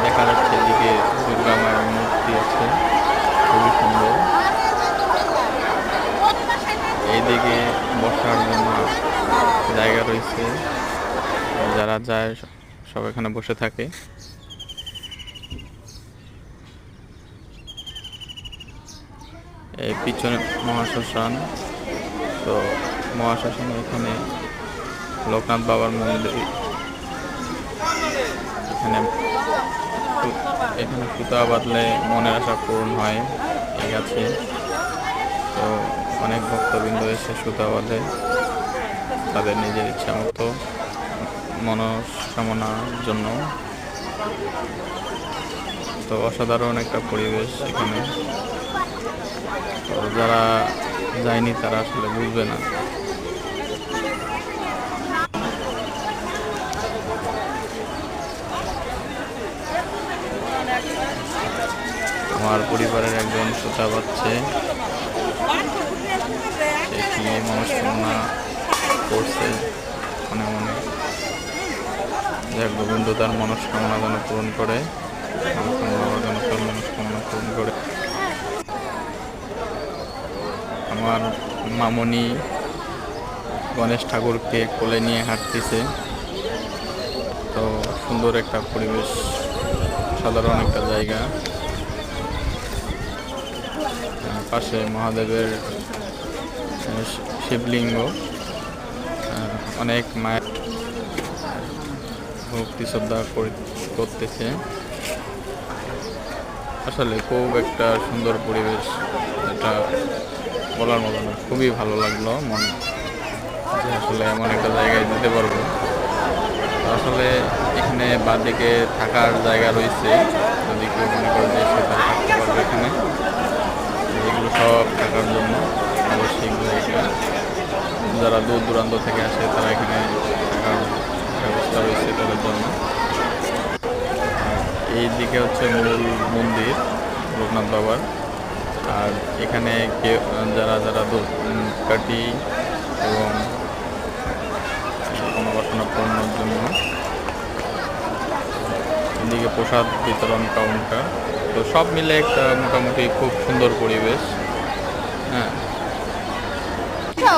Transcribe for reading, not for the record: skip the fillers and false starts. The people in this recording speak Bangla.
দেখা যাচ্ছে এদিকে দুর্গা মায়ের মূর্তি আছে, খুবই সুন্দর। এইদিকে বসার জন্য জায়গা রয়েছে, যারা যায় সব এখানে বসে থাকে। এই পিছনে মহাশ্মশান, তো মহাশ্মশান এখানে লোকনাথ বাবার মন্দির। এখানে এখানে সুতা বাঁধলে মনের আশা পূরণ হয় এই গাছে। তো অনেক ভক্তবৃন্দ এসে সুতা বাঁধে তাদের নিজের ইচ্ছা মতো মনস্কামনার জন্য। তো অসাধারণ একটা পরিবেশ এখানে। তো যারা যায়নি তারা আসলে বুঝবে না। আমার পরিবারের একজন সুতা বাঁধছে, সে কি মনস্কামনা করছে মনে মনে, যে গোবিন্দ তার মনস্কামনা যেন পূরণ করে, মনস্কামনা পূরণ করে। আমার মামনি গণেশ ঠাকুরকে কোলে নিয়ে হাঁটতেছে। তো সুন্দর একটা পরিবেশ, সাধারণ একটা জায়গা। পাশে মহাদেবের শিবলিঙ্গ, অনেক মায়ের ভক্তি শ্রদ্ধা করতেছে। আসলে খুব একটা সুন্দর পরিবেশ, এটা বলার মতো না। খুবই ভালো লাগলো মন, যে আসলে এমন একটা জায়গায় যেতে পারবো। আসলে এখানে বাঁদিকে থাকার জায়গা রয়েছে, যদি কেউ মনে করে যে সে তারা থাকতে পারবে এখানে। এগুলো সব থাকার জন্য অবশ্যই জায়গা, যারা দূর দূরান্ত থেকে আসে তারা এখানে থাকার ব্যবস্থা রয়েছে তাদের জন্য। এই দিকে হচ্ছে মূল মন্দির লোকনাথ বাবার। আর এখানে যারা যারা কাটি এবং মনোবাসনা পূরণের জন্য, এদিকে প্রসাদ বিতরণ কাউন্টার। তো সব মিলে একটা মোটামুটি খুব সুন্দর পরিবেশ। হ্যাঁ।